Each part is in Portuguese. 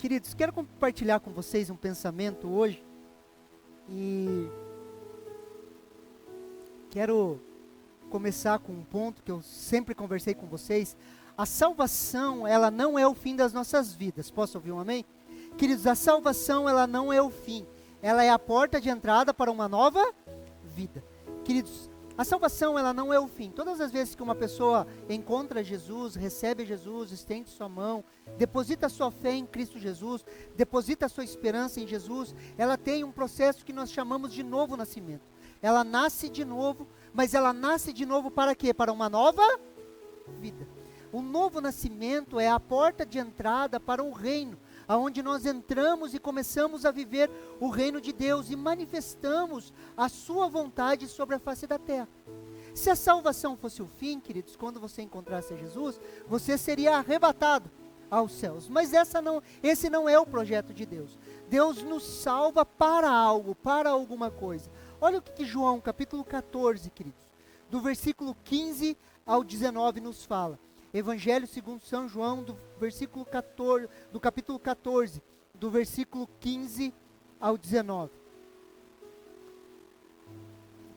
Queridos, quero compartilhar com vocês um pensamento hoje e quero começar com um ponto que eu sempre conversei com vocês. A salvação, ela não é o fim das nossas vidas. Posso ouvir um amém? Queridos, a salvação, ela não é o fim. Ela é a porta de entrada para uma nova vida. Queridos, a salvação, ela não é o fim. Todas as vezes que uma pessoa encontra Jesus, recebe Jesus, estende sua mão, deposita sua fé em Cristo Jesus, deposita sua esperança em Jesus, ela tem um processo que nós chamamos de novo nascimento. Ela nasce de novo, mas ela nasce de novo para quê? Para uma nova vida. O novo nascimento é a porta de entrada para o reino, aonde nós entramos e começamos a viver o reino de Deus e manifestamos a sua vontade sobre a face da terra. Se a salvação fosse o fim, queridos, quando você encontrasse Jesus, você seria arrebatado aos céus. Mas esse não é o projeto de Deus. Deus nos salva para algo, para alguma coisa. Olha o que João, capítulo 14, queridos, do versículo 15 ao 19 nos fala. Evangelho segundo São João, do capítulo 14, do versículo 15 ao 19.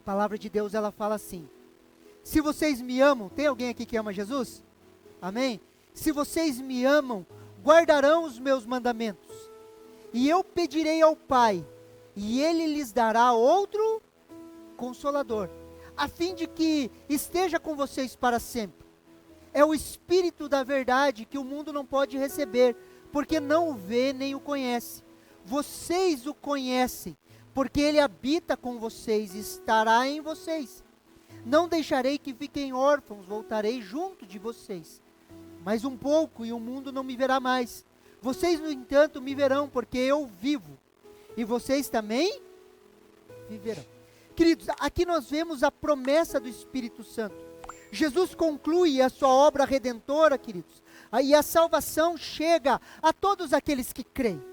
A palavra de Deus, ela fala assim: se vocês me amam, tem alguém aqui que ama Jesus? Amém? Se vocês me amam, guardarão os meus mandamentos. E eu pedirei ao Pai, e Ele lhes dará outro Consolador, a fim de que esteja com vocês para sempre. É o Espírito da verdade que o mundo não pode receber, porque não o vê nem o conhece. Vocês o conhecem, porque Ele habita com vocês e estará em vocês. Não deixarei que fiquem órfãos, voltarei junto de vocês. Mais um pouco e o mundo não me verá mais. Vocês, no entanto, me verão, porque eu vivo, e vocês também viverão. Queridos, aqui nós vemos a promessa do Espírito Santo. Jesus conclui a sua obra redentora, queridos, e a salvação chega a todos aqueles que creem.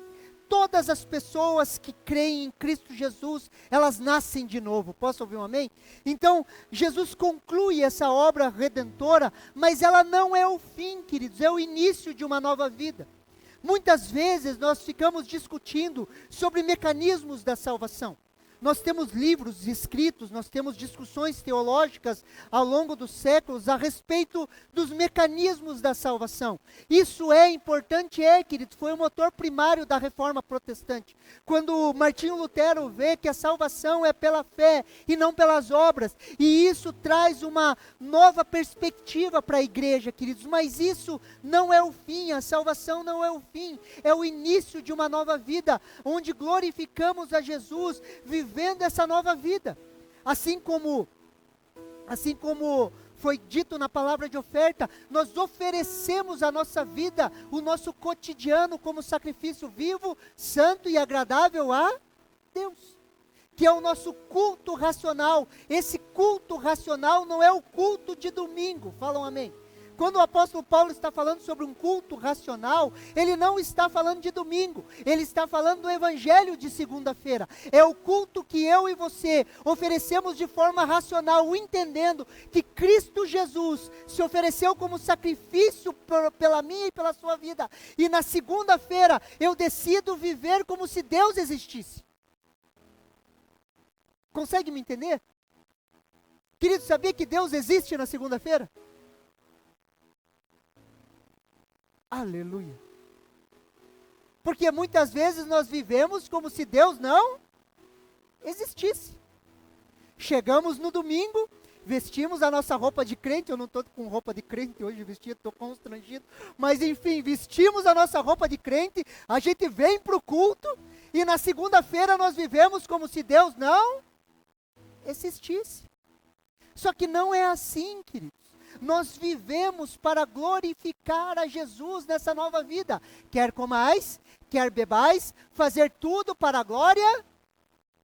Todas as pessoas que creem em Cristo Jesus, elas nascem de novo. Posso ouvir um amém? Então, Jesus conclui essa obra redentora, mas ela não é o fim, queridos, é o início de uma nova vida. Muitas vezes nós ficamos discutindo sobre mecanismos da salvação. Nós temos livros escritos, nós temos discussões teológicas ao longo dos séculos a respeito dos mecanismos da salvação. Isso é importante, querido, foi o motor primário da reforma protestante. Quando Martinho Lutero vê que a salvação é pela fé e não pelas obras, e isso traz uma nova perspectiva para a igreja, queridos, mas isso não é o fim, a salvação não é o fim, é o início de uma nova vida, onde glorificamos a Jesus, vivendo essa nova vida, assim como foi dito na palavra de oferta, nós oferecemos a nossa vida, o nosso cotidiano como sacrifício vivo, santo e agradável a Deus, que é o nosso culto racional. Esse culto racional não é o culto de domingo, falam amém? Quando o apóstolo Paulo está falando sobre um culto racional, ele não está falando de domingo, ele está falando do evangelho de segunda-feira. É o culto que eu e você oferecemos de forma racional, entendendo que Cristo Jesus se ofereceu como sacrifício pela minha e pela sua vida. E na segunda-feira eu decido viver como se Deus existisse. Consegue me entender? Querido, sabia que Deus existe na segunda-feira? Aleluia. Porque muitas vezes nós vivemos como se Deus não existisse. Chegamos no domingo, vestimos a nossa roupa de crente. Eu não estou com roupa de crente hoje vestido, estou constrangido. Mas enfim, vestimos a nossa roupa de crente, a gente vem para o culto, e na segunda-feira nós vivemos como se Deus não existisse. Só que não é assim, queridos. Nós vivemos para glorificar a Jesus nessa nova vida. Quer comais, quer bebais, fazer tudo para a glória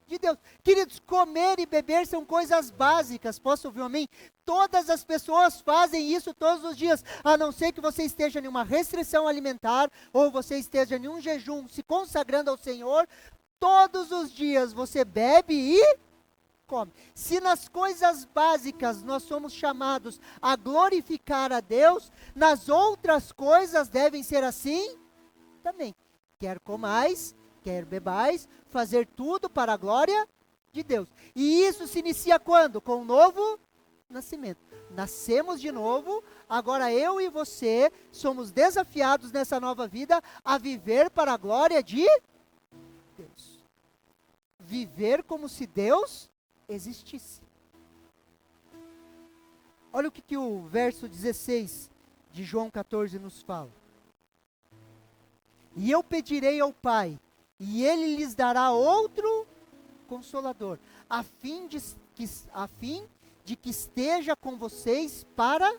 de Deus. Queridos, comer e beber são coisas básicas, posso ouvir um amém? Todas as pessoas fazem isso todos os dias, a não ser que você esteja em uma restrição alimentar, ou você esteja em um jejum, se consagrando ao Senhor. Todos os dias você bebe e come. Se nas coisas básicas nós somos chamados a glorificar a Deus, nas outras coisas devem ser assim também. Quer comais, quer bebais, fazer tudo para a glória de Deus. E isso se inicia quando? Com o novo nascimento. Nascemos de novo, agora eu e você somos desafiados nessa nova vida a viver para a glória de Deus. Viver como se Deus existisse. Olha o que o verso 16 de João 14 nos fala. E eu pedirei ao Pai, e Ele lhes dará outro Consolador, a fim de que esteja com vocês para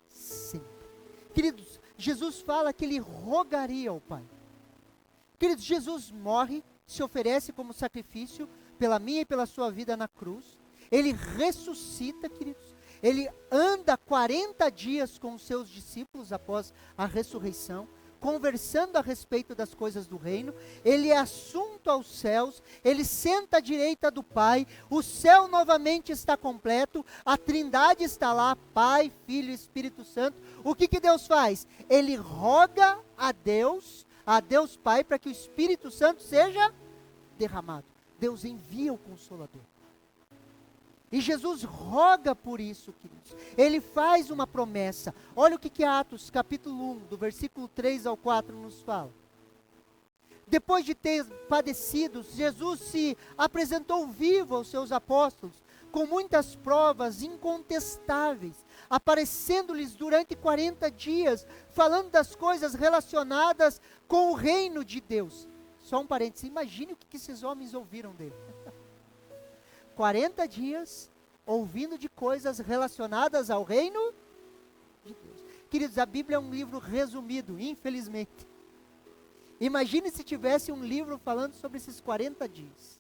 sempre. Queridos, Jesus fala que Ele rogaria ao Pai. Queridos, Jesus morre, se oferece como sacrifício pela minha e pela sua vida na cruz. Ele ressuscita, queridos. Ele anda 40 dias com os seus discípulos após a ressurreição, conversando a respeito das coisas do reino. Ele é assunto aos céus, ele senta à direita do Pai, o céu novamente está completo, a Trindade está lá, Pai, Filho e Espírito Santo. O que Deus faz? Ele roga a Deus Pai, para que o Espírito Santo seja derramado. Deus envia o Consolador. E Jesus roga por isso, queridos. Ele faz uma promessa. Olha o que Atos, capítulo 1, do versículo 3 ao 4, nos fala. Depois de ter padecido, Jesus se apresentou vivo aos seus apóstolos, com muitas provas incontestáveis, aparecendo-lhes durante 40 dias, falando das coisas relacionadas com o reino de Deus. Só um parênteses, imagine o que esses homens ouviram dele. 40 dias ouvindo de coisas relacionadas ao reino de Deus. Queridos, a Bíblia é um livro resumido, infelizmente. Imagine se tivesse um livro falando sobre esses 40 dias.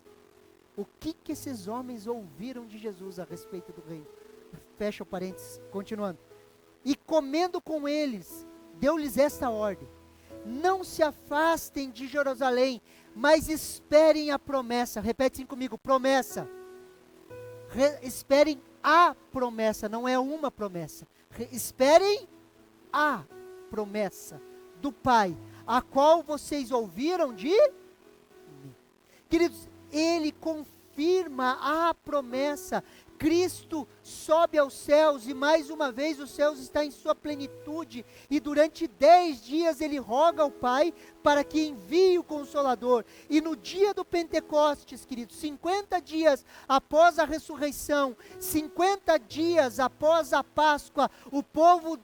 O que esses homens ouviram de Jesus a respeito do reino? Fecha o parênteses, continuando. E comendo com eles, deu-lhes esta ordem: não se afastem de Jerusalém, mas esperem a promessa. Repete assim comigo, promessa. Esperem a promessa, não é uma promessa. Esperem a promessa do Pai, a qual vocês ouviram de mim. Queridos, Ele confirma a promessa. Cristo sobe aos céus e mais uma vez os céus estão em sua plenitude, e durante 10 dias ele roga ao Pai para que envie o Consolador. E no dia do Pentecostes, queridos, 50 dias após a ressurreição, 50 dias após a Páscoa, o povo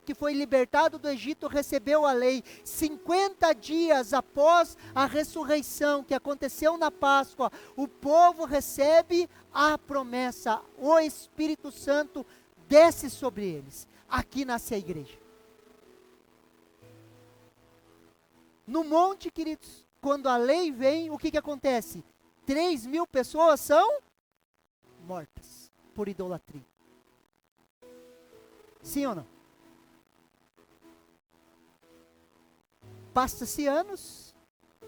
que foi libertado do Egito recebeu a lei. 50 dias após a ressurreição que aconteceu na Páscoa, o povo recebe a promessa. O Espírito Santo desce sobre eles. Aqui nasce a igreja. No monte, queridos, quando a lei vem, o que acontece? 3.000 pessoas são mortas por idolatria. Sim ou não? Passa-se anos,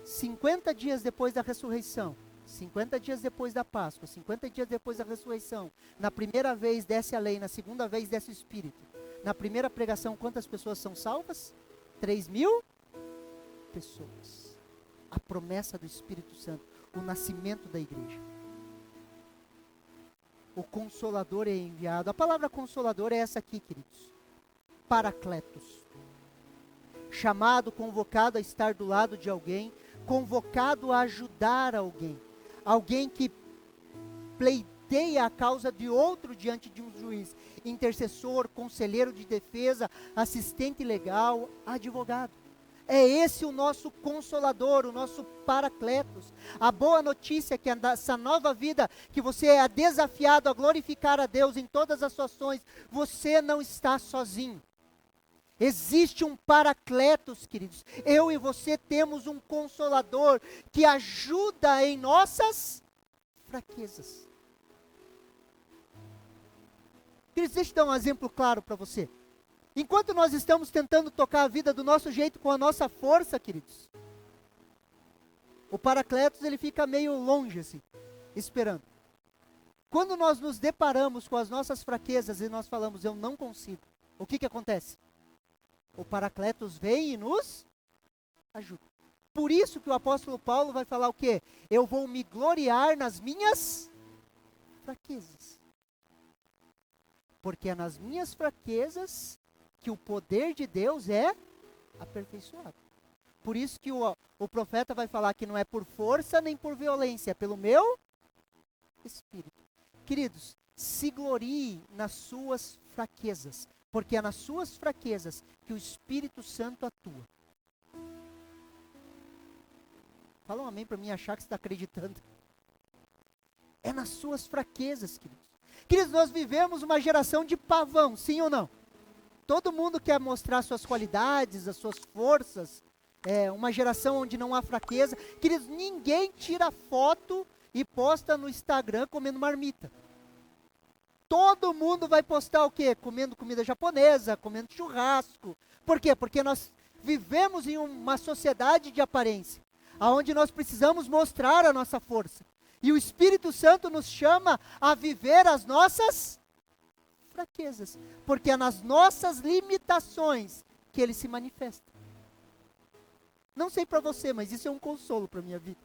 50 dias depois da ressurreição, 50 dias depois da Páscoa, 50 dias depois da ressurreição, na primeira vez desce a lei, na segunda vez desce o Espírito. Na primeira pregação, quantas pessoas são salvas? 3.000 pessoas. A promessa do Espírito Santo, o nascimento da igreja. O Consolador é enviado. A palavra Consolador é essa aqui, queridos. Paracletos. Chamado, convocado a estar do lado de alguém, convocado a ajudar alguém. Alguém que pleiteia a causa de outro diante de um juiz. Intercessor, conselheiro de defesa, assistente legal, advogado. É esse o nosso Consolador, o nosso Paracletos. A boa notícia é que essa nova vida, que você é desafiado a glorificar a Deus em todas as suas ações, você não está sozinho. Existe um Paracletos, queridos. Eu e você temos um Consolador que ajuda em nossas fraquezas. Queridos, deixa eu dar um exemplo claro para você. Enquanto nós estamos tentando tocar a vida do nosso jeito, com a nossa força, queridos, o Paracletos, ele fica meio longe assim, esperando. Quando nós nos deparamos com as nossas fraquezas e nós falamos, eu não consigo, o que acontece? O Paracletos vem e nos ajuda. Por isso que o apóstolo Paulo vai falar o quê? Eu vou me gloriar nas minhas fraquezas. Porque é nas minhas fraquezas que o poder de Deus é aperfeiçoado. Por isso que o profeta vai falar que não é por força nem por violência, é pelo meu Espírito. Queridos, se glorie nas suas fraquezas, porque é nas suas fraquezas que o Espírito Santo atua. Fala um amém para mim achar que você está acreditando. É nas suas fraquezas, queridos. Queridos, nós vivemos uma geração de pavão, sim ou não? Todo mundo quer mostrar suas qualidades, as suas forças. É uma geração onde não há fraqueza. Queridos, ninguém tira foto e posta no Instagram comendo marmita. Todo mundo vai postar o quê? Comendo comida japonesa, comendo churrasco. Por quê? Porque nós vivemos em uma sociedade de aparência, onde nós precisamos mostrar a nossa força. E o Espírito Santo nos chama a viver as nossas fraquezas, porque é nas nossas limitações que ele se manifesta. Não sei para você, mas isso é um consolo para a minha vida.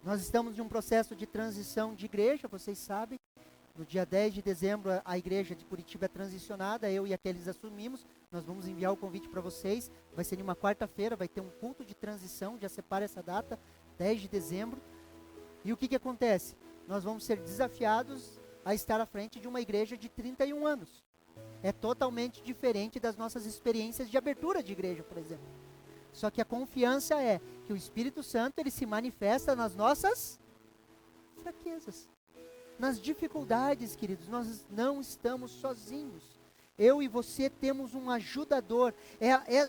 Nós estamos em um processo de transição de igreja, vocês sabem. No dia 10 de dezembro, a igreja de Curitiba é transicionada, eu e aqueles assumimos. Nós vamos enviar o convite para vocês. Vai ser em uma quarta-feira, vai ter um culto de transição, já separa essa data, 10 de dezembro. E o que acontece? Nós vamos ser desafiados a estar à frente de uma igreja de 31 anos. É totalmente diferente das nossas experiências de abertura de igreja, por exemplo. Só que a confiança é que o Espírito Santo, ele se manifesta nas nossas fraquezas. Nas dificuldades, queridos, nós não estamos sozinhos. Eu e você temos um ajudador.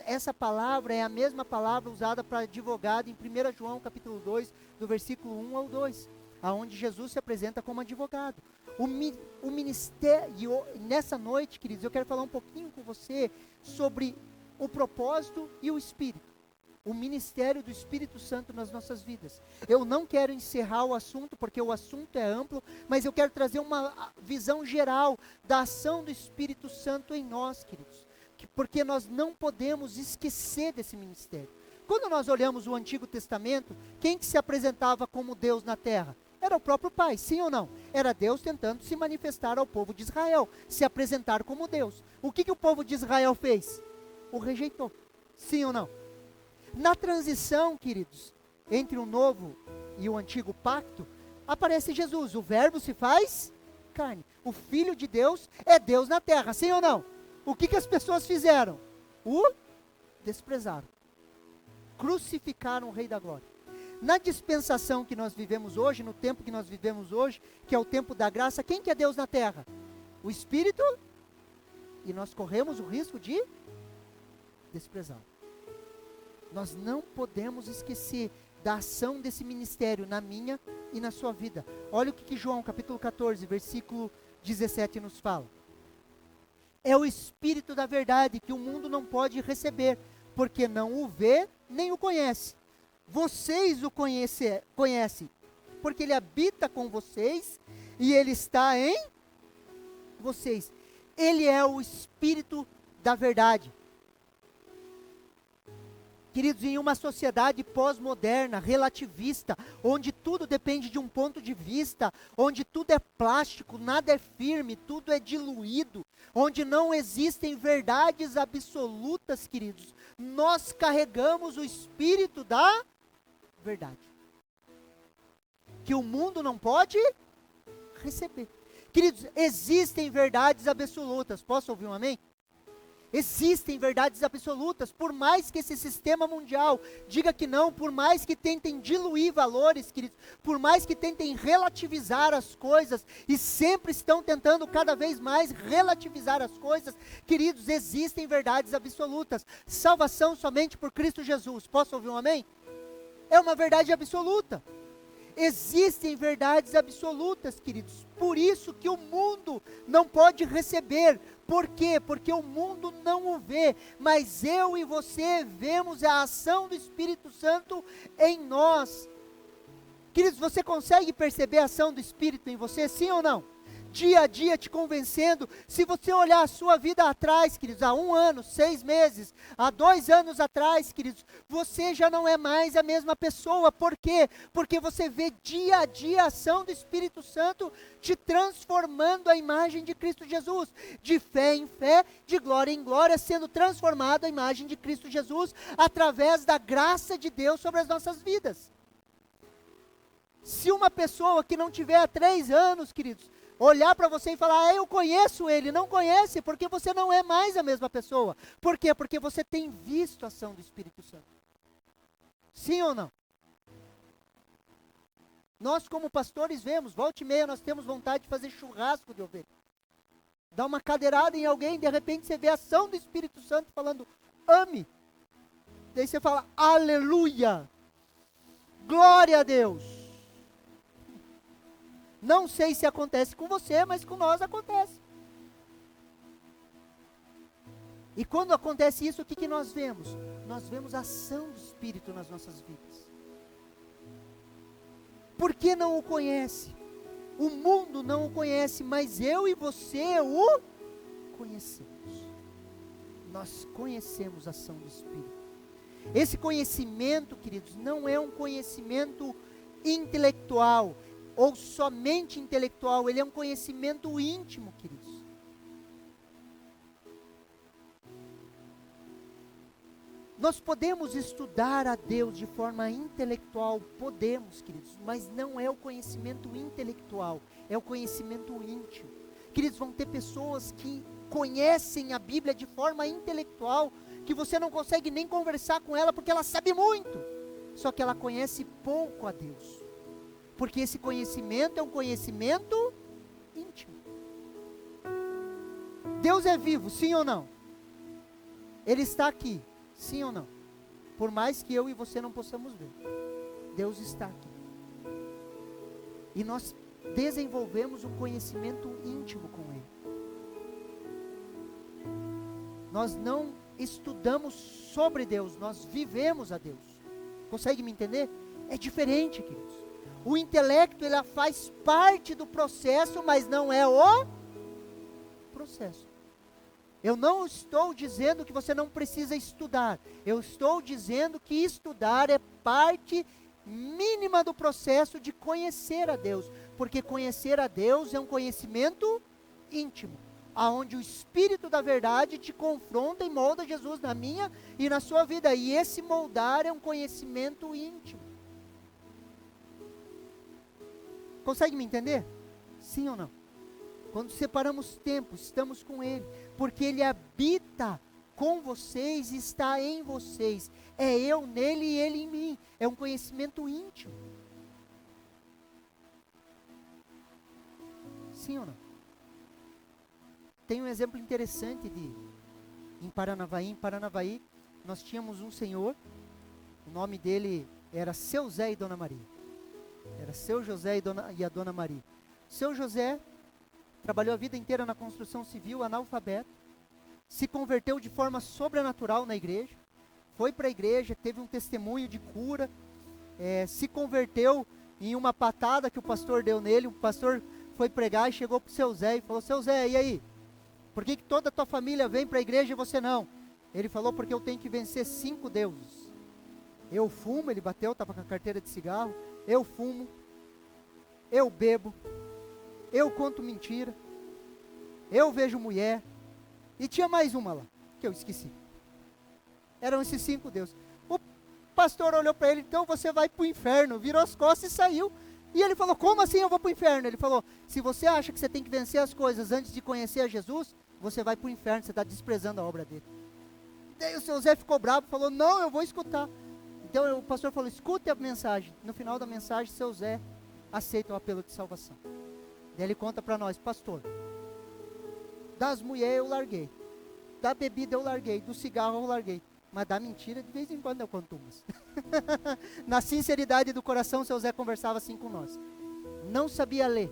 Essa palavra é a mesma palavra usada para advogado em 1 João capítulo 2, do versículo 1 ao 2, aonde Jesus se apresenta como advogado. O ministério, nessa noite, queridos, eu quero falar um pouquinho com você sobre o propósito e o Espírito. O ministério do Espírito Santo nas nossas vidas. Eu não quero encerrar o assunto, porque o assunto é amplo, mas eu quero trazer uma visão geral da ação do Espírito Santo em nós, queridos. Porque nós não podemos esquecer desse ministério. Quando nós olhamos o Antigo Testamento, quem que se apresentava como Deus na terra? Era o próprio Pai, sim ou não? Era Deus tentando se manifestar ao povo de Israel, se apresentar como Deus. O que o povo de Israel fez? O rejeitou, sim ou não? Na transição, queridos, entre o novo e o antigo pacto, aparece Jesus, o verbo se faz carne. O Filho de Deus é Deus na terra, sim ou não? O que as pessoas fizeram? O desprezaram. Crucificaram o Rei da Glória. Na dispensação que nós vivemos hoje, no tempo que nós vivemos hoje, que é o tempo da graça, quem que é Deus na terra? O Espírito, e nós corremos o risco de desprezá-lo. Nós não podemos esquecer da ação desse ministério na minha e na sua vida. Olha o que João capítulo 14, versículo 17 nos fala. É o Espírito da verdade que o mundo não pode receber, porque não o vê nem o conhece. Vocês o conhecem, porque ele habita com vocês e ele está em vocês. Ele é o Espírito da verdade. Queridos, em uma sociedade pós-moderna, relativista, onde tudo depende de um ponto de vista, onde tudo é plástico, nada é firme, tudo é diluído, onde não existem verdades absolutas, queridos, nós carregamos o Espírito da verdade, que o mundo não pode receber. Queridos, existem verdades absolutas, posso ouvir um amém? Existem verdades absolutas, por mais que esse sistema mundial diga que não, por mais que tentem diluir valores, queridos, por mais que tentem relativizar as coisas, e sempre estão tentando cada vez mais relativizar as coisas, queridos, existem verdades absolutas. Salvação somente por Cristo Jesus, posso ouvir um amém? É uma verdade absoluta. Existem verdades absolutas, queridos, por isso que o mundo não pode receber. Por quê? Porque o mundo não o vê, mas eu e você vemos a ação do Espírito Santo em nós. Queridos, você consegue perceber a ação do Espírito em você, sim ou não? dia a dia te convencendo. Se você olhar a sua vida atrás, queridos, há 1 ano, 6 meses, há 2 anos atrás, queridos, você já não é mais a mesma pessoa. Por quê? Porque você vê dia a dia a ação do Espírito Santo te transformando à imagem de Cristo Jesus, de fé em fé, de glória em glória, sendo transformado à imagem de Cristo Jesus, através da graça de Deus sobre as nossas vidas. Se uma pessoa que não tiver há 3 anos, queridos, olhar para você e falar, eu conheço ele, não conhece, porque você não é mais a mesma pessoa. Por quê? Porque você tem visto a ação do Espírito Santo. Sim ou não? Nós como pastores vemos, volta e meia nós temos vontade de fazer churrasco de ovelha. Dá uma cadeirada em alguém, de repente você vê a ação do Espírito Santo falando, ame. Daí você fala, aleluia, glória a Deus. Não sei se acontece com você, mas com nós acontece. E quando acontece isso, o que nós vemos? Nós vemos a ação do Espírito nas nossas vidas. Por que não o conhece? O mundo não o conhece, mas eu e você o conhecemos. Nós conhecemos a ação do Espírito. Esse conhecimento, queridos, não é um conhecimento intelectual, ou somente intelectual, ele é um conhecimento íntimo, queridos. Nós podemos estudar a Deus de forma intelectual, podemos, queridos, mas não é o conhecimento intelectual, é o conhecimento íntimo. Queridos, vão ter pessoas que conhecem a Bíblia de forma intelectual, que você não consegue nem conversar com ela, porque ela sabe muito, só que ela conhece pouco a Deus. Porque esse conhecimento é um conhecimento íntimo. Deus é vivo, sim ou não? Ele está aqui, sim ou não? Por mais que eu e você não possamos ver, Deus está aqui. E nós desenvolvemos um conhecimento íntimo com Ele. Nós não estudamos sobre Deus, nós vivemos a Deus. Consegue me entender? É diferente, queridos. O intelecto, ele faz parte do processo, mas não é o processo. Eu não estou dizendo que você não precisa estudar. Eu estou dizendo que estudar é parte mínima do processo de conhecer a Deus. Porque conhecer a Deus é um conhecimento íntimo, aonde o Espírito da verdade te confronta e molda Jesus na minha e na sua vida. E esse moldar é um conhecimento íntimo. Consegue me entender? Sim ou não? Quando separamos tempo, estamos com Ele, porque Ele habita com vocês e está em vocês. É eu nele e Ele em mim. É um conhecimento íntimo. Sim ou não? Tem um exemplo interessante em Paranavaí. Em Paranavaí, nós tínhamos um senhor, o nome dele era Seu Zé e Dona Maria. Era Seu José e a Dona Maria. Seu José trabalhou a vida inteira na construção civil, analfabeto, se converteu de forma sobrenatural na igreja, foi para a igreja, teve um testemunho de cura, se converteu em uma patada que o pastor deu nele. O pastor foi pregar e chegou para o Seu Zé e falou, Seu Zé, e aí? Por que toda a tua família vem para a igreja e você não? Ele falou, porque eu tenho que vencer 5 deuses. Eu fumo, ele bateu, estava com a carteira de cigarro. Eu fumo, eu bebo, eu conto mentira, eu vejo mulher, e tinha mais uma lá, que eu esqueci. Eram esses 5 deuses. O pastor olhou para ele, então você vai para o inferno, virou as costas e saiu. E ele falou, como assim eu vou para o inferno? Ele falou, se você acha que você tem que vencer as coisas antes de conhecer a Jesus, você vai para o inferno, você está desprezando a obra dele. Daí o Seu Zé ficou bravo, falou, não, eu vou escutar. Então o pastor falou, escute a mensagem. No final da mensagem, Seu Zé aceita o apelo de salvação. Daí ele conta para nós, pastor, das mulheres eu larguei, da bebida eu larguei, do cigarro eu larguei, mas da mentira de vez em quando eu conto umas. Na sinceridade do coração, Seu Zé conversava assim com nós. Não sabia ler.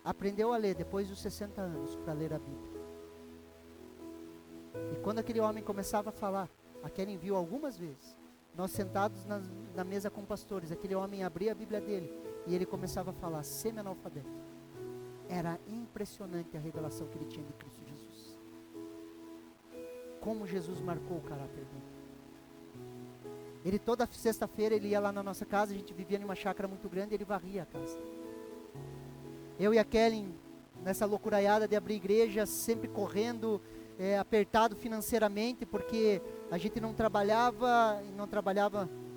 Aprendeu a ler depois dos 60 anos para ler a Bíblia. E quando aquele homem começava a falar, a Keren viu algumas vezes, nós sentados na mesa com pastores, aquele homem abria a Bíblia dele, e ele começava a falar, semi-analfabeto. Era impressionante a revelação que ele tinha de Cristo Jesus. Como Jesus marcou o caráter dele. Ele toda sexta-feira ele ia lá na nossa casa, a gente vivia em uma chácara muito grande, ele varria a casa. Eu e a Kelly, nessa loucuraiada de abrir igreja, sempre correndo, apertado financeiramente, porque a gente não trabalhava,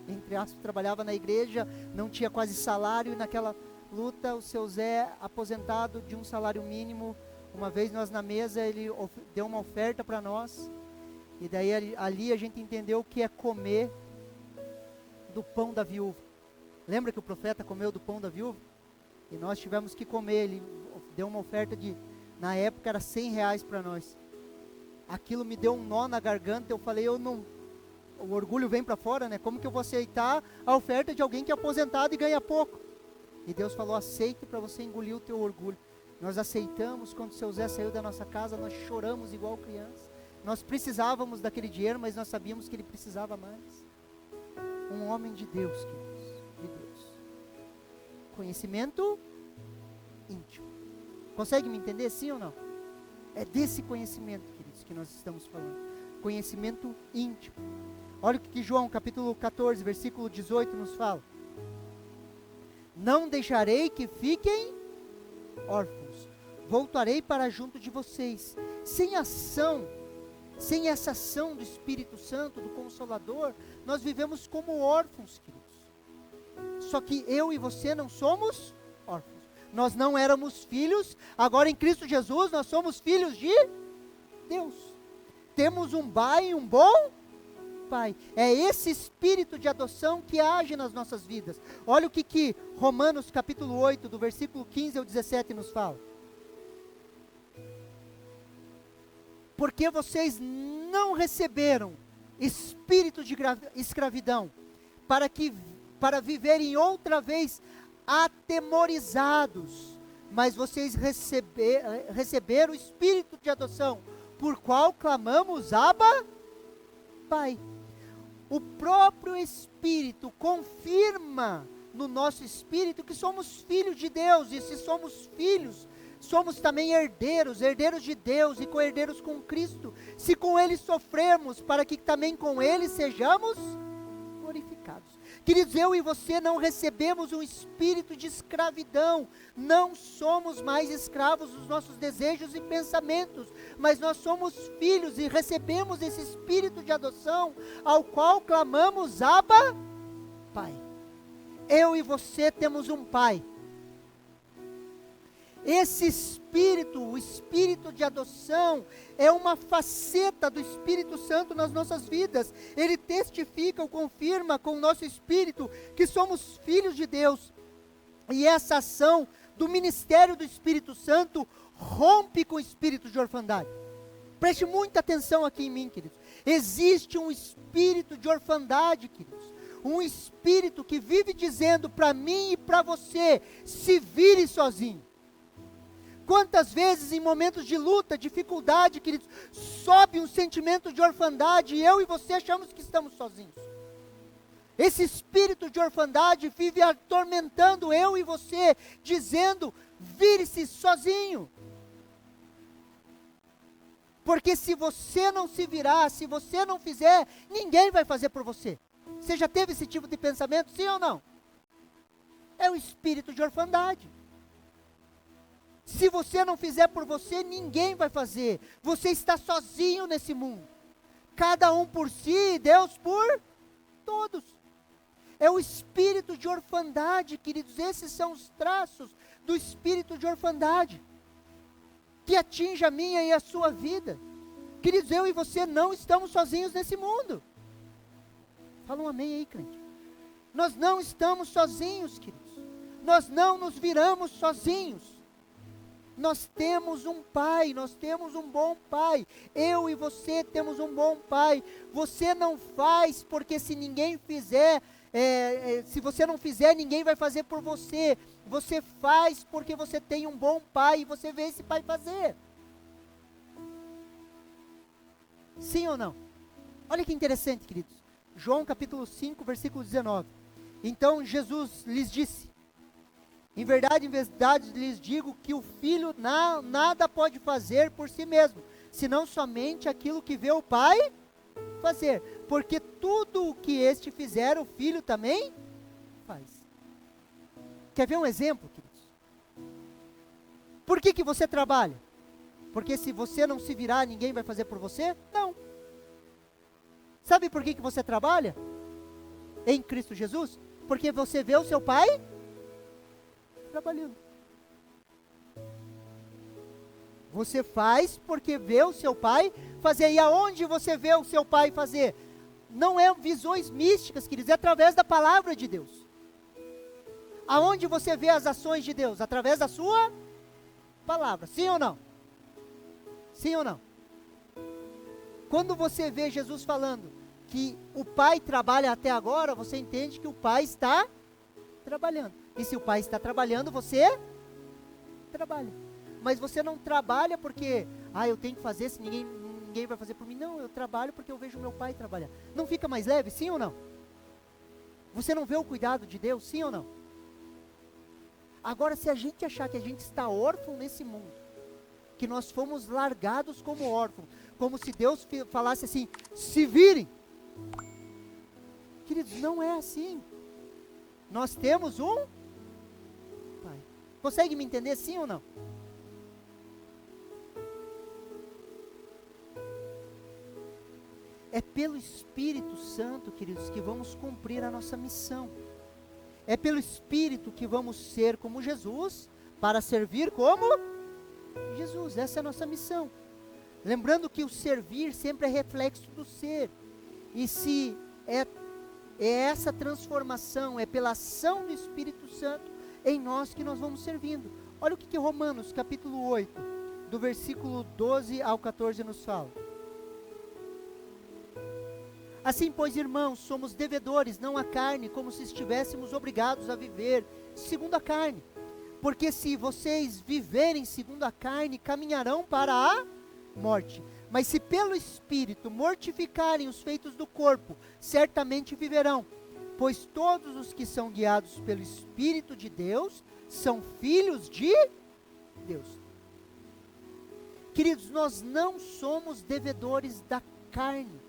entre aspas, trabalhava na igreja, não tinha quase salário, e naquela luta, o seu Zé, aposentado de um salário mínimo, uma vez nós na mesa, ele deu uma oferta para nós, e daí ali a gente entendeu o que é comer do pão da viúva. Lembra que o profeta comeu do pão da viúva? E nós tivemos que comer. Ele deu uma oferta na época era R$100 para nós. Aquilo me deu um nó na garganta. Eu falei, o orgulho vem para fora, né? Como que eu vou aceitar a oferta de alguém que é aposentado e ganha pouco? E Deus falou, aceite para você engolir o teu orgulho. Nós aceitamos. Quando o seu Zé saiu da nossa casa, nós choramos igual criança. Nós precisávamos daquele dinheiro, mas nós sabíamos que ele precisava mais. Um homem de Deus, queridos, de Deus. Conhecimento íntimo. Consegue me entender, sim ou não? É desse conhecimento, queridos, que nós estamos falando. Conhecimento íntimo. Olha o que João, capítulo 14, versículo 18 nos fala. Não deixarei que fiquem órfãos. Voltarei para junto de vocês. Sem essa ação do Espírito Santo, do Consolador, nós vivemos como órfãos, queridos. Só que eu e você não somos órfãos. Nós não éramos filhos, agora em Cristo Jesus nós somos filhos de Deus. Temos um pai, um bom pai. É esse espírito de adoção que age nas nossas vidas. Olha o que Romanos capítulo 8, do versículo 15 ao 17 nos fala. Porque vocês não receberam espírito de escravidão, para viverem outra vez atemorizados, mas vocês receberam o espírito de adoção, por qual clamamos, Abba, Pai. O próprio Espírito confirma no nosso espírito que somos filhos de Deus, e se somos filhos, somos também herdeiros de Deus e co-herdeiros com Cristo, se com Ele sofremos, para que também com Ele sejamos glorificados. Queridos, eu e você não recebemos um espírito de escravidão, não somos mais escravos dos nossos desejos e pensamentos, mas nós somos filhos e recebemos esse espírito de adoção, ao qual clamamos, Abba, Pai. Eu e você temos um Pai. Esse espírito, o espírito de adoção, é uma faceta do Espírito Santo nas nossas vidas. Ele testifica ou confirma com o nosso espírito que somos filhos de Deus. E essa ação do ministério do Espírito Santo rompe com o espírito de orfandade. Preste muita atenção aqui em mim, queridos. Existe um espírito de orfandade, queridos. Um espírito que vive dizendo para mim e para você, se vire sozinho. Quantas vezes em momentos de luta, dificuldade, queridos, sobe um sentimento de orfandade e eu e você achamos que estamos sozinhos. Esse espírito de orfandade vive atormentando eu e você, dizendo, vire-se sozinho. Porque se você não se virar, se você não fizer, ninguém vai fazer por você. Você já teve esse tipo de pensamento, sim ou não? É o espírito de orfandade. Se você não fizer por você, ninguém vai fazer. Você está sozinho nesse mundo. Cada um por si, Deus por todos. É o espírito de orfandade, queridos. Esses são os traços do espírito de orfandade, que atinge a minha e a sua vida. Queridos, eu e você não estamos sozinhos nesse mundo. Fala um amém aí, crente. Nós não estamos sozinhos, queridos. Nós não nos viramos sozinhos. Nós temos um pai, nós temos um bom pai. Eu e você temos um bom pai. Você não faz porque se ninguém fizer, se você não fizer, ninguém vai fazer por você. Você faz porque você tem um bom pai e você vê esse pai fazer. Sim ou não? Olha que interessante, queridos. João capítulo 5, versículo 19. Então Jesus lhes disse: Em verdade, lhes digo que o filho nada pode fazer por si mesmo, senão somente aquilo que vê o pai fazer. Porque tudo o que este fizer, o filho também faz. Quer ver um exemplo, queridos? Por que você trabalha? Porque se você não se virar, ninguém vai fazer por você? Não. Sabe por que você trabalha? Em Cristo Jesus? Porque você vê o seu pai trabalhando. Você faz porque vê o seu pai fazer. E aonde você vê o seu pai fazer? Não é visões místicas, queridos, é através da palavra de Deus. Aonde você vê as ações de Deus? Através da sua palavra. Sim ou não? Sim ou não? Quando você vê Jesus falando que o pai trabalha até agora, você entende que o pai está trabalhando. E se o pai está trabalhando, você trabalha. Mas você não trabalha porque, eu tenho que fazer, se ninguém vai fazer por mim. Não, eu trabalho porque eu vejo meu pai trabalhar. Não fica mais leve, sim ou não? Você não vê o cuidado de Deus, sim ou não? Agora, se a gente achar que a gente está órfão nesse mundo, que nós fomos largados como órfãos, como se Deus falasse assim, se virem. Queridos, não é assim. Nós temos um pai. Consegue me entender, sim ou não? É pelo Espírito Santo, queridos, que vamos cumprir a nossa missão. É pelo Espírito que vamos ser como Jesus, para servir como Jesus. Essa é a nossa missão. Lembrando que o servir sempre é reflexo do ser. E se é essa transformação, é pela ação do Espírito Santo em nós que nós vamos servindo. Olha o que Romanos capítulo 8, do versículo 12 ao 14 nos fala. Assim, pois, irmãos, somos devedores, não à carne, como se estivéssemos obrigados a viver segundo a carne. Porque se vocês viverem segundo a carne, caminharão para a morte. Mas se pelo Espírito mortificarem os feitos do corpo, certamente viverão. Pois todos os que são guiados pelo Espírito de Deus, são filhos de Deus. Queridos, nós não somos devedores da carne.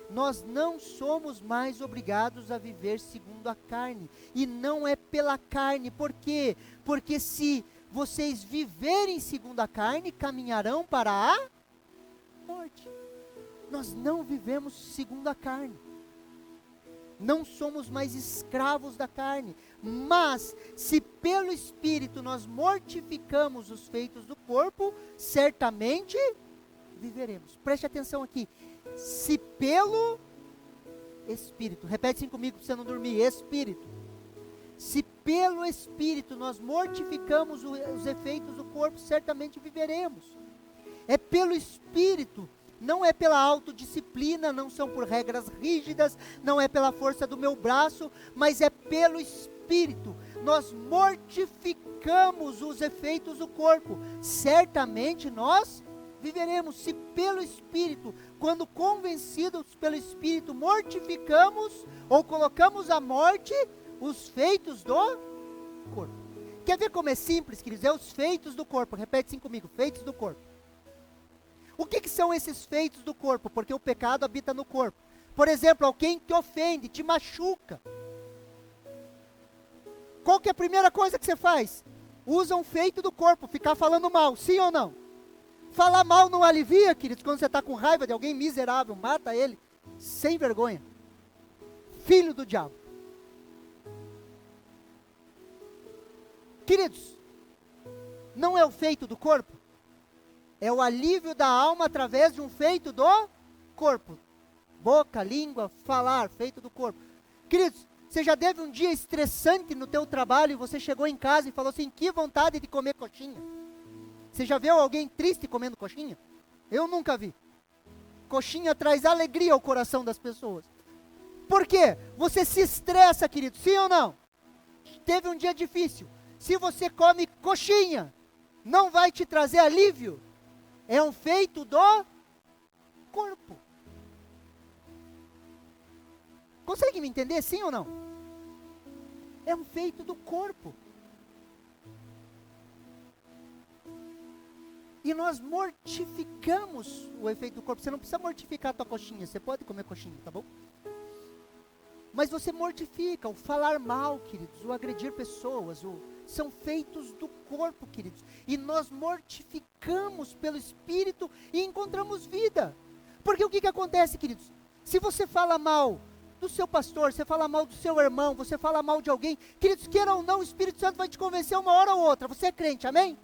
Nós não somos mais obrigados a viver segundo a carne. E não é pela carne. Por quê? Porque se vocês viverem segundo a carne, caminharão para a morte. Nós não vivemos segundo a carne. Não somos mais escravos da carne. Mas, se pelo Espírito nós mortificamos os feitos do corpo, certamente viveremos. Preste atenção aqui. Se pelo Espírito, repete assim comigo para você não dormir, Espírito. Se pelo Espírito nós mortificamos os efeitos do corpo, certamente viveremos. É pelo Espírito, não é pela autodisciplina, não são por regras rígidas, não é pela força do meu braço, mas é pelo Espírito. Nós mortificamos os efeitos do corpo, certamente nós viveremos. Se pelo Espírito, quando convencidos pelo Espírito, mortificamos ou colocamos à morte os feitos do corpo. Quer ver como é simples, queridos? É os feitos do corpo. Repete assim comigo, feitos do corpo. O que são esses feitos do corpo? Porque o pecado habita no corpo. Por exemplo, alguém te ofende, te machuca. Qual que é a primeira coisa que você faz? Usa um feito do corpo, ficar falando mal, sim ou não? Falar mal não alivia, queridos, quando você está com raiva de alguém miserável, mata ele, sem vergonha. Filho do diabo. Queridos, não é o feito do corpo? É o alívio da alma através de um feito do corpo. Boca, língua, falar, feito do corpo. Queridos, você já teve um dia estressante no teu trabalho e você chegou em casa e falou assim, que vontade de comer coxinha. Você já viu alguém triste comendo coxinha? Eu nunca vi. Coxinha traz alegria ao coração das pessoas. Por quê? Você se estressa, querido, sim ou não? Teve um dia difícil. Se você come coxinha, não vai te trazer alívio. É um feito do corpo. Consegue me entender, sim ou não? É um feito do corpo. E nós mortificamos o efeito do corpo. Você não precisa mortificar a tua coxinha, você pode comer coxinha, tá bom? Mas você mortifica o falar mal, queridos, o agredir pessoas, são feitos do corpo, queridos. E nós mortificamos pelo Espírito e encontramos vida. Porque o que acontece, queridos? Se você fala mal do seu pastor, você fala mal do seu irmão, você fala mal de alguém, queridos, queira ou não, o Espírito Santo vai te convencer uma hora ou outra. Você é crente, amém?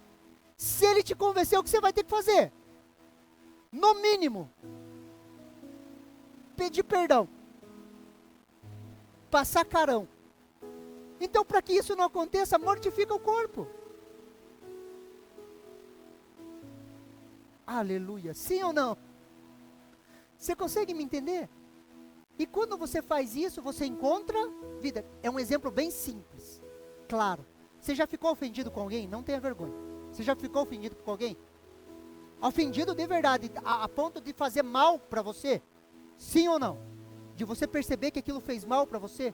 Se ele te convencer, o que você vai ter que fazer? No mínimo, pedir perdão. Passar carão. Então, para que isso não aconteça, mortifica o corpo. Aleluia. Sim ou não? Você consegue me entender? E quando você faz isso, você encontra vida. É um exemplo bem simples. Claro. Você já ficou ofendido com alguém? Não tenha vergonha. Você já ficou ofendido com alguém? Ofendido de verdade, a ponto de fazer mal para você? Sim ou não? De você perceber que aquilo fez mal para você?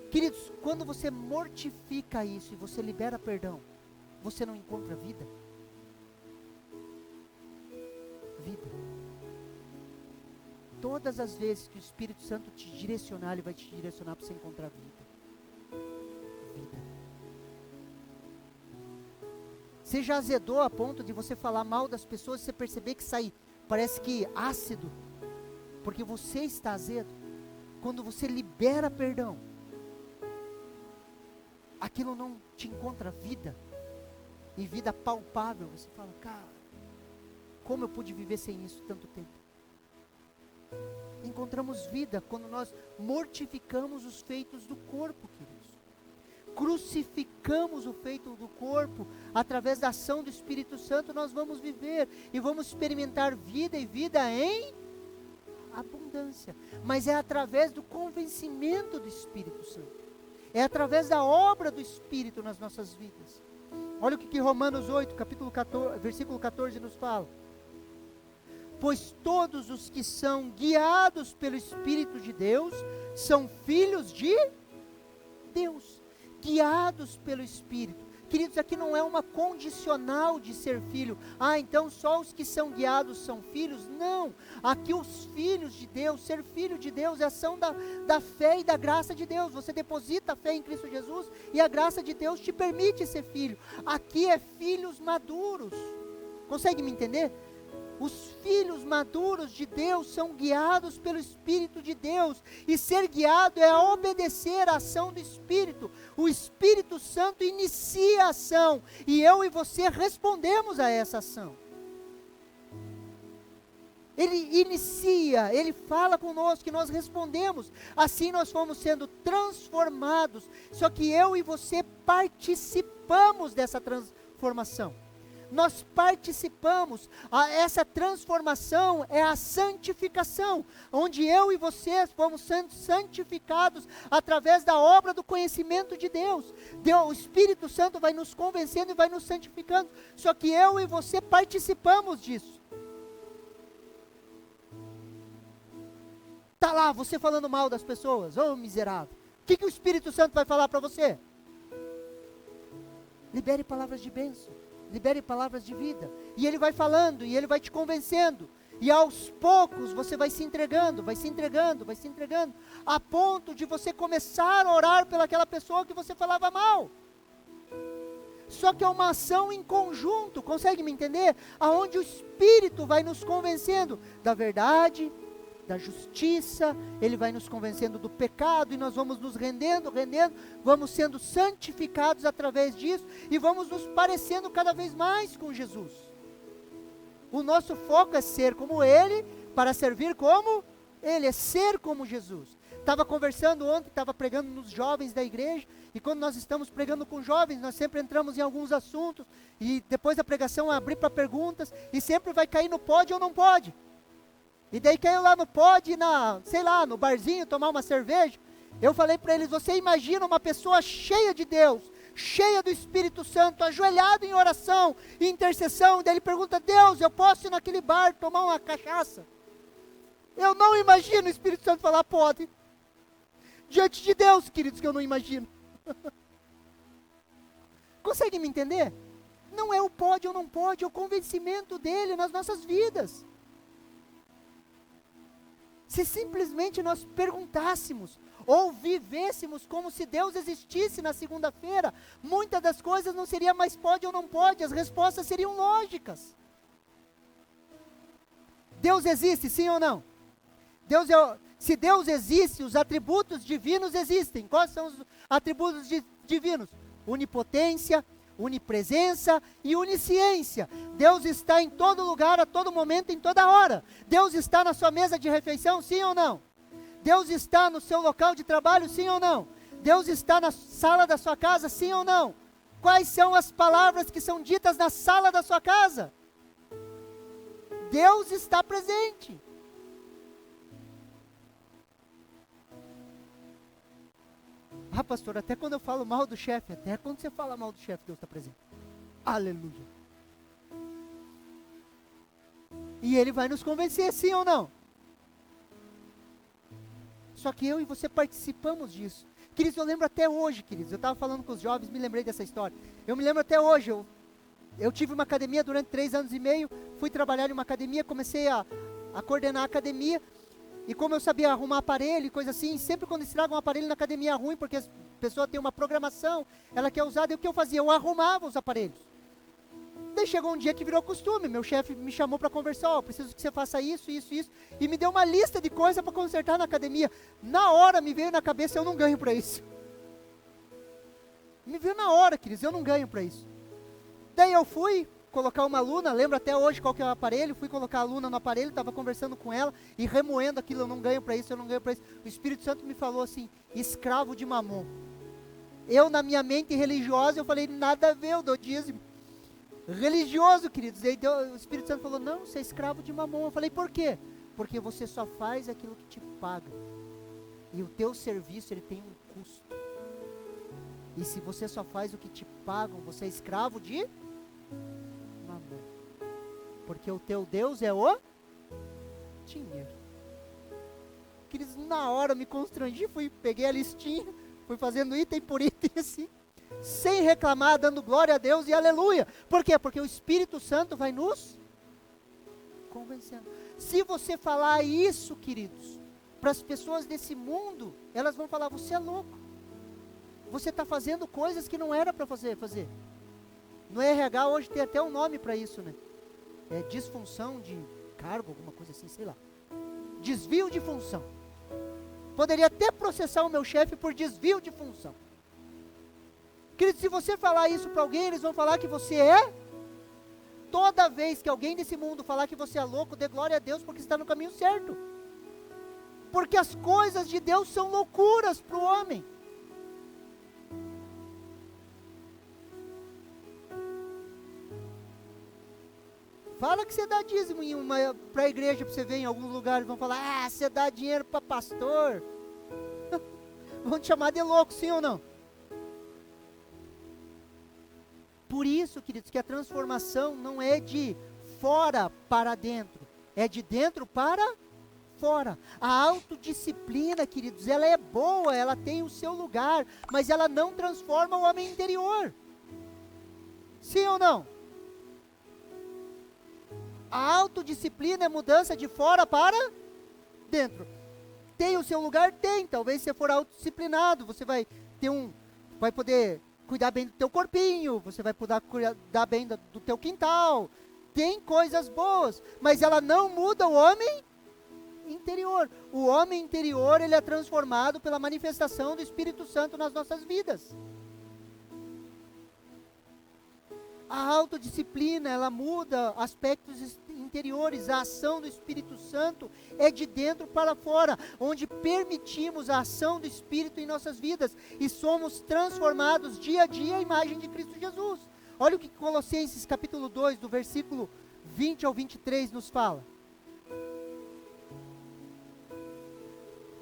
Queridos, quando você mortifica isso e você libera perdão, você não encontra vida? Vida. Todas as vezes que o Espírito Santo te direcionar, ele vai te direcionar para você encontrar vida. Vida. Você já azedou a ponto de você falar mal das pessoas e você perceber que sai, parece que ácido, porque você está azedo? Quando você libera perdão, aquilo não te encontra vida, e vida palpável. Você fala, cara, como eu pude viver sem isso tanto tempo? Encontramos vida quando nós mortificamos os feitos do corpo, queridos. Crucificamos o feito do corpo, através da ação do Espírito Santo, nós vamos viver, e vamos experimentar vida, e vida em abundância. Mas é através do convencimento do Espírito Santo. É através da obra do Espírito nas nossas vidas. Olha o que Romanos 8, capítulo 14, versículo 14 nos fala. Pois todos os que são guiados pelo Espírito de Deus, são filhos de Deus. Guiados pelo Espírito. Queridos, aqui não é uma condicional de ser filho. Ah, então só os que são guiados são filhos? Não. Aqui os filhos de Deus, ser filho de Deus é ação da fé e da graça de Deus. Você deposita a fé em Cristo Jesus e a graça de Deus te permite ser filho. Aqui é filhos maduros. Consegue me entender? Os filhos maduros de Deus são guiados pelo Espírito de Deus, e ser guiado é obedecer à ação do Espírito. O Espírito Santo inicia a ação, e eu e você respondemos a essa ação. Ele inicia, Ele fala conosco, que nós respondemos. Assim nós fomos sendo transformados, só que eu e você participamos dessa transformação. Nós participamos, essa transformação é a santificação, onde eu e você fomos sendo santificados através da obra do conhecimento de Deus. O Espírito Santo vai nos convencendo e vai nos santificando, só que eu e você participamos disso. Está lá você falando mal das pessoas, ô miserável. O que o Espírito Santo vai falar para você? Libere palavras de bênção. Libere palavras de vida, e Ele vai falando, e Ele vai te convencendo, e aos poucos você vai se entregando, a ponto de você começar a orar pelaquela pessoa que você falava mal. Só que é uma ação em conjunto, consegue me entender? Aonde o Espírito vai nos convencendo da verdade, da justiça, Ele vai nos convencendo do pecado, e nós vamos nos rendendo, vamos sendo santificados através disso, e vamos nos parecendo cada vez mais com Jesus. O nosso foco é ser como Ele, para servir como Ele, é ser como Jesus. Estava conversando ontem, estava pregando nos jovens da igreja, e quando nós estamos pregando com jovens, nós sempre entramos em alguns assuntos, e depois da pregação abrir para perguntas, e sempre vai cair no pode ou não pode. E daí caiu lá no pode, no barzinho, tomar uma cerveja. Eu falei para eles, você imagina uma pessoa cheia de Deus, cheia do Espírito Santo, ajoelhado em oração, em intercessão, e daí ele pergunta, Deus, eu posso ir naquele bar tomar uma cachaça? Eu não imagino o Espírito Santo falar, pode. Diante de Deus, queridos, que eu não imagino. Consegue me entender? Não é o pode ou não pode, é o convencimento dele nas nossas vidas. Se simplesmente nós perguntássemos, ou vivêssemos como se Deus existisse na segunda-feira, muitas das coisas não seria mais pode ou não pode, as respostas seriam lógicas. Deus existe, sim ou não? Se Deus existe, os atributos divinos existem. Quais são os atributos divinos? Onipotência, onipresença e onisciência. Deus está em todo lugar, a todo momento, em toda hora. Deus está na sua mesa de refeição, sim ou não? Deus está no seu local de trabalho, sim ou não? Deus está na sala da sua casa, sim ou não? Quais são as palavras que são ditas na sala da sua casa? Deus está presente. Ah, pastor, até quando eu falo mal do chefe, até quando você fala mal do chefe, Deus está presente. Aleluia. E Ele vai nos convencer, sim ou não? Só que eu e você participamos disso. Queridos, eu lembro até hoje, queridos, eu estava falando com os jovens, me lembrei dessa história. Eu me lembro até hoje, eu tive uma academia durante 3 anos e meio, fui trabalhar em uma academia, comecei a coordenar a academia, e como eu sabia arrumar aparelho e coisa assim, sempre quando estraga um aparelho na academia é ruim, porque a pessoa tem uma programação, ela quer usar, e o que eu fazia? Eu arrumava os aparelhos. Daí chegou um dia que virou costume, meu chefe me chamou para conversar, preciso que você faça isso, e me deu uma lista de coisas para consertar na academia. Na hora me veio na cabeça, eu não ganho para isso. Me veio na hora, queridos, eu não ganho para isso. Daí eu fui colocar uma aluna, lembro até hoje qual que é o aparelho, fui colocar a aluna no aparelho, estava conversando com ela, e remoendo aquilo, eu não ganho para isso, eu não ganho para isso. O Espírito Santo me falou assim, escravo de mamon. Eu, na minha mente religiosa, eu falei, nada a ver, eu dou dízimo. Religioso, queridos. Aí o Espírito Santo falou, não, você é escravo de mamon. Eu falei, por quê? Porque você só faz aquilo que te paga. E o teu serviço, ele tem um custo. E se você só faz o que te pagam, você é escravo de mamon. Porque o teu Deus é o dinheiro. Queridos, na hora eu me constrangi, peguei a listinha, fui fazendo item por item assim, sem reclamar, dando glória a Deus e aleluia. Por quê? Porque o Espírito Santo vai nos convencendo. Se você falar isso, queridos, para as pessoas desse mundo, elas vão falar, você é louco. Você está fazendo coisas que não era para fazer. No RH hoje tem até um nome para isso, né? É disfunção de cargo, alguma coisa assim, sei lá. Desvio de função. Poderia até processar o meu chefe por desvio de função. Querido, se você falar isso para alguém, eles vão falar que você é. Toda vez que alguém desse mundo falar que você é louco, dê glória a Deus, porque está no caminho certo. Porque as coisas de Deus são loucuras para o homem. Fala que você dá dízimo para a igreja, para você ver em alguns lugares, vão falar, você dá dinheiro para pastor. Vão te chamar de louco, sim ou não? Por isso, queridos, que a transformação não é de fora para dentro, é de dentro para fora. A autodisciplina, queridos, ela é boa, ela tem o seu lugar, mas ela não transforma o homem interior. Sim ou não? A autodisciplina é mudança de fora para dentro. Tem o seu lugar? Tem. Talvez se você for autodisciplinado, você vai poder cuidar bem do teu corpinho, você vai poder cuidar bem do teu quintal. Tem coisas boas, mas ela não muda o homem interior. O homem interior, ele é transformado pela manifestação do Espírito Santo nas nossas vidas. A autodisciplina, ela muda aspectos interiores. A ação do Espírito Santo é de dentro para fora, onde permitimos a ação do Espírito em nossas vidas e somos transformados dia a dia à imagem de Cristo Jesus. Olha o que Colossenses capítulo 2, do versículo 20 ao 23 nos fala.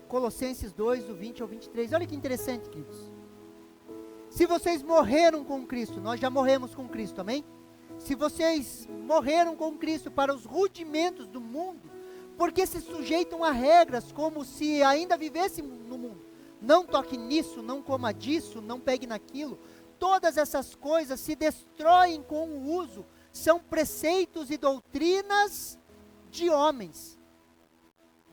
Colossenses 2, do 20 ao 23. Olha que interessante, queridos. Se vocês morreram com Cristo, nós já morremos com Cristo, amém? Se vocês morreram com Cristo para os rudimentos do mundo, porque se sujeitam a regras como se ainda vivessem no mundo. Não toque nisso, não coma disso, não pegue naquilo. todas essas coisas se destroem com o uso, são preceitos e doutrinas de homens.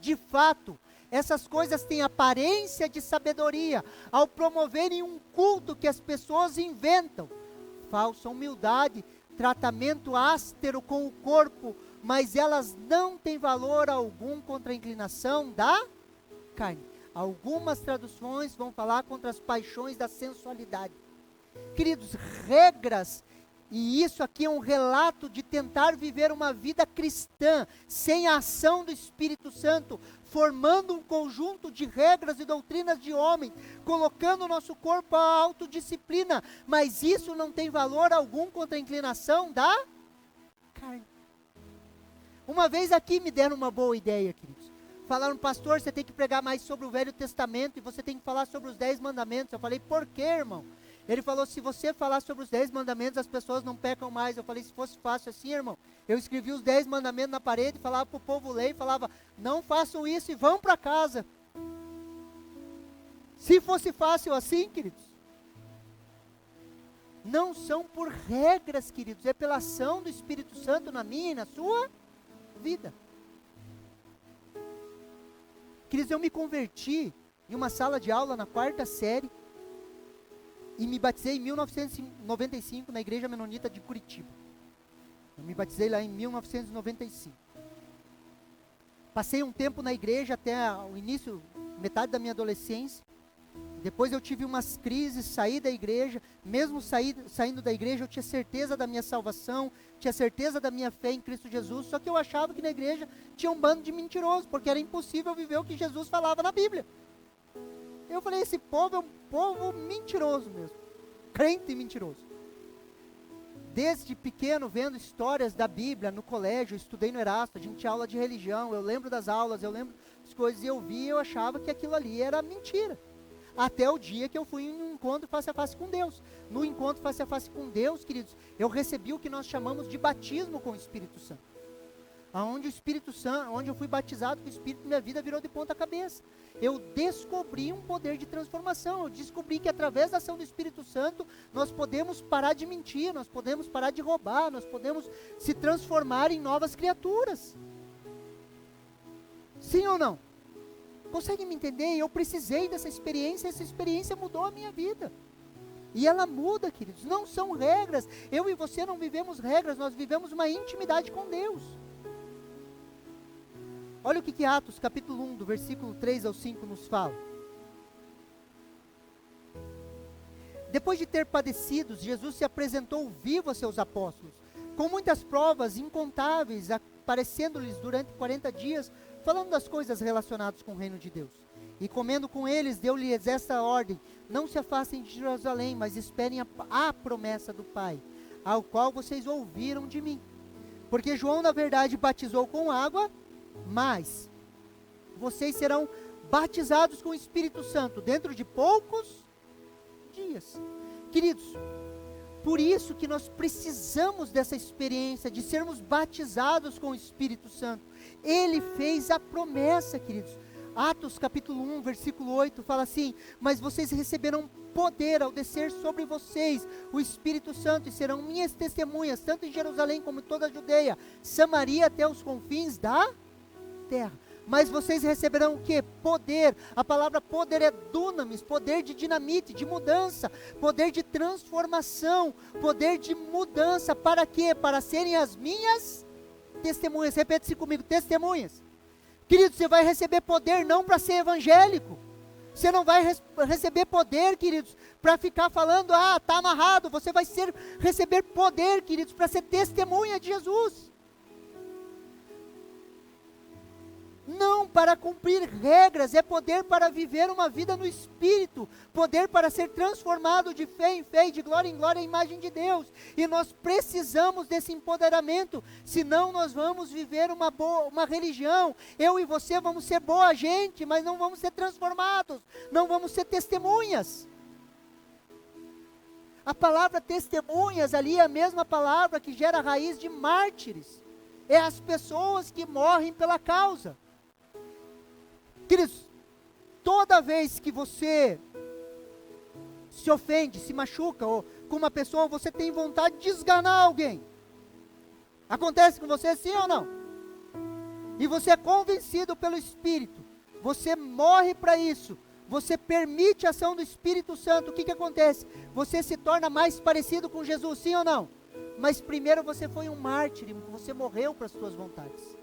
De fato, essas coisas têm aparência de sabedoria, ao promoverem um culto que as pessoas inventam. Falsa humildade, tratamento áspero com o corpo, mas elas não têm valor algum contra a inclinação da carne. Algumas traduções vão falar contra as paixões da sensualidade. Queridos, regras, e isso aqui é um relato de tentar viver uma vida cristã, sem a ação do Espírito Santo, formando um conjunto de regras e doutrinas de homem, colocando o nosso corpo à autodisciplina, mas isso não tem valor algum contra a inclinação da carne. Uma vez aqui me deram uma boa ideia, queridos. Falaram, pastor, você tem que pregar mais sobre o Velho Testamento e você tem que falar sobre os 10 mandamentos. Eu falei, por quê, irmão? Ele falou, se você falar sobre os 10 mandamentos, as pessoas não pecam mais. Eu falei, se fosse fácil assim, irmão, eu escrevi os 10 mandamentos na parede, falava para o povo ler, e falava, não façam isso e vão para casa. Se fosse fácil assim, queridos. Não são por regras, queridos, é pela ação do Espírito Santo na minha e na sua vida. Queridos, eu me converti em uma sala de aula na 4ª série e me batizei em 1995 na Igreja Menonita de Curitiba. Eu me batizei lá em 1995. Passei um tempo na igreja até o início, metade da minha adolescência. Depois eu tive umas crises, saí da igreja. Mesmo saindo da igreja, eu tinha certeza da minha salvação, tinha certeza da minha fé em Cristo Jesus. Só que eu achava que na igreja tinha um bando de mentirosos, porque era impossível viver o que Jesus falava na Bíblia. Eu falei, esse povo é um povo mentiroso mesmo, crente mentiroso. Desde pequeno, vendo histórias da Bíblia no colégio, eu estudei no Erasto, a gente tinha aula de religião, eu lembro das aulas, eu lembro das coisas, e eu via, eu achava que aquilo ali era mentira. Até o dia que eu fui em um encontro face a face com Deus. No encontro face a face com Deus, queridos, eu recebi o que nós chamamos de batismo com o Espírito Santo. Onde o Espírito Santo, onde eu fui batizado com o Espírito, minha vida virou de ponta cabeça. Eu descobri um poder de transformação, eu descobri que através da ação do Espírito Santo, nós podemos parar de mentir, nós podemos parar de roubar, nós podemos se transformar em novas criaturas. Sim ou não? Consegue me entender? Eu precisei dessa experiência, essa experiência mudou a minha vida. E ela muda, queridos, não são regras. Eu e você não vivemos regras, nós vivemos uma intimidade com Deus. Olha o que Atos, capítulo 1, do versículo 3 ao 5 nos fala. Depois de ter padecido, Jesus se apresentou vivo a seus apóstolos, com muitas provas incontáveis, aparecendo-lhes durante 40 dias, falando das coisas relacionadas com o reino de Deus. E comendo com eles, deu-lhes esta ordem: não se afastem de Jerusalém, mas esperem a promessa do Pai, ao qual vocês ouviram de mim. Porque João, na verdade, batizou com água, mas vocês serão batizados com o Espírito Santo dentro de poucos dias. Queridos, por isso que nós precisamos dessa experiência de sermos batizados com o Espírito Santo. Ele fez a promessa, queridos. Atos capítulo 1, versículo 8, fala assim: mas vocês receberão poder ao descer sobre vocês o Espírito Santo, e serão minhas testemunhas, tanto em Jerusalém como em toda a Judeia, Samaria até os confins da terra. Mas vocês receberão o que? Poder. A palavra poder é dunamis, poder de dinamite, de mudança, poder de transformação, poder de mudança. Para quê? Para serem as minhas testemunhas. Repete-se comigo: testemunhas. Querido, você vai receber poder não para ser evangélico. Você não vai receber poder, queridos, para ficar falando, está amarrado. Você vai receber poder, queridos, para ser testemunha de Jesus. Não para cumprir regras, é poder para viver uma vida no Espírito, poder para ser transformado de fé em fé e de glória em glória à imagem de Deus. E nós precisamos desse empoderamento, senão nós vamos viver uma religião. Eu e você vamos ser boa gente, mas não vamos ser transformados, não vamos ser testemunhas. A palavra testemunhas ali é a mesma palavra que gera a raiz de mártires. É as pessoas que morrem pela causa. Queridos, toda vez que você se ofende, se machuca, ou com uma pessoa, você tem vontade de esganar alguém. Acontece com você sim ou não? E você é convencido pelo Espírito. Você morre para isso. Você permite a ação do Espírito Santo. O que acontece? Você se torna mais parecido com Jesus, sim ou não? Mas primeiro você foi um mártir. Você morreu para as suas vontades.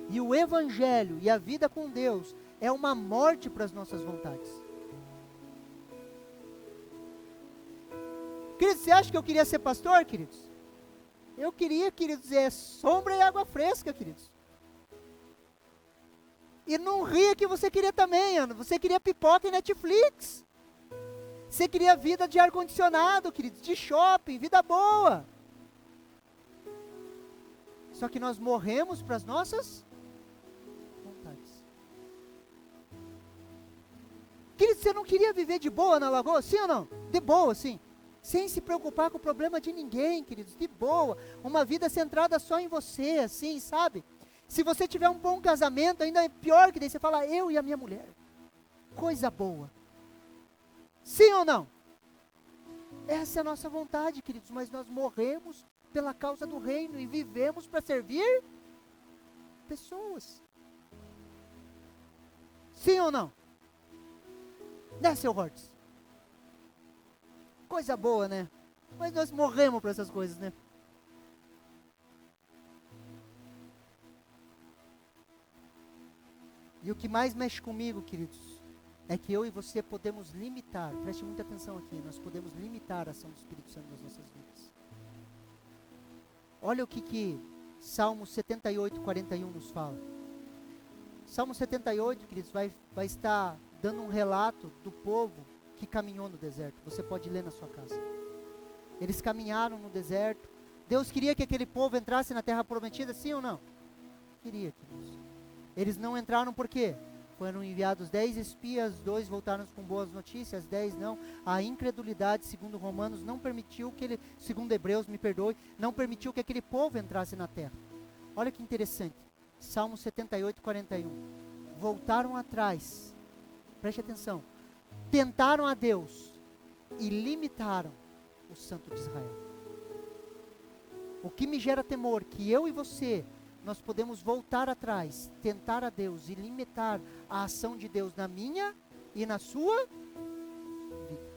E o Evangelho e a vida com Deus é uma morte para as nossas vontades. Queridos, você acha que eu queria ser pastor, queridos? Eu queria, queridos, sombra e água fresca, queridos. E não ria que você queria também, Ana. Você queria pipoca e Netflix. Você queria vida de ar-condicionado, queridos, de shopping, vida boa. Só que nós morremos para as nossas vontades. Queridos, você não queria viver de boa na Lagoa? Sim ou não? De boa, sim. Sem se preocupar com o problema de ninguém, queridos, de boa, uma vida centrada só em você, assim, sabe? Se você tiver um bom casamento, ainda é pior, que daí você fala, eu e a minha mulher, coisa boa. Sim ou não? Essa é a nossa vontade, queridos, mas nós morremos pela causa do reino e vivemos para servir pessoas. Sim ou não? Né, seu Hortz? Coisa boa, né? Mas nós morremos para essas coisas, né? E o que mais mexe comigo, queridos, é que eu e você podemos limitar, preste muita atenção aqui, nós podemos limitar a ação do Espírito Santo nas nossas vidas. Olha o que Salmo 78, 41 nos fala. Salmo 78, queridos, vai estar dando um relato do povo que caminhou no deserto. Você pode ler na sua casa. Eles caminharam no deserto. Deus queria que aquele povo entrasse na terra prometida, sim ou não? Queria, queridos. Eles não entraram por quê? Foram enviados 10 espias, 2 voltaram com boas notícias, 10 não. A incredulidade, segundo Romanos, não permitiu que segundo Hebreus, me perdoe, não permitiu que aquele povo entrasse na terra. Olha que interessante. Salmo 78, 41. Voltaram atrás. Preste atenção. Tentaram a Deus e limitaram o Santo de Israel. O que me gera temor, que eu e você, nós podemos voltar atrás, tentar a Deus e limitar a ação de Deus na minha e na sua vida.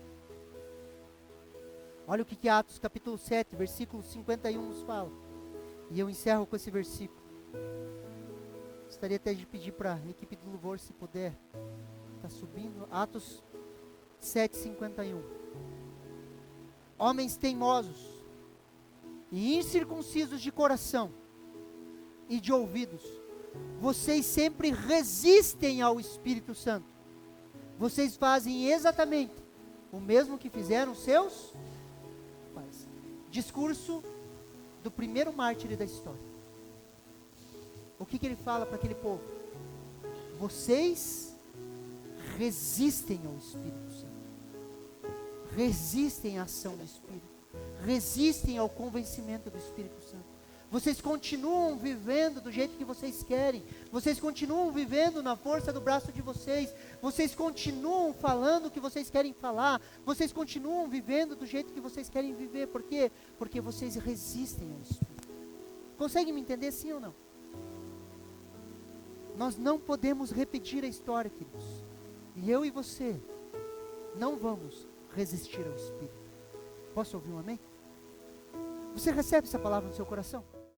Olha o que Atos capítulo 7, versículo 51 nos fala. E eu encerro com esse versículo. Gostaria até de pedir para a equipe do louvor, se puder, está subindo. Atos 7:51. Homens teimosos e incircuncisos de coração e de ouvidos, vocês sempre resistem ao Espírito Santo. Vocês fazem exatamente o mesmo que fizeram seus pais. Discurso do primeiro mártir da história. O que ele fala para aquele povo? Vocês resistem ao Espírito Santo. Resistem à ação do Espírito. Resistem ao convencimento do Espírito Santo. Vocês continuam vivendo do jeito que vocês querem. Vocês continuam vivendo na força do braço de vocês. Vocês continuam falando o que vocês querem falar. Vocês continuam vivendo do jeito que vocês querem viver. Por quê? Porque vocês resistem ao Espírito. Consegue me entender, sim ou não? Nós não podemos repetir a história, queridos. E eu e você não vamos resistir ao Espírito. Posso ouvir um amém? Você recebe essa palavra no seu coração?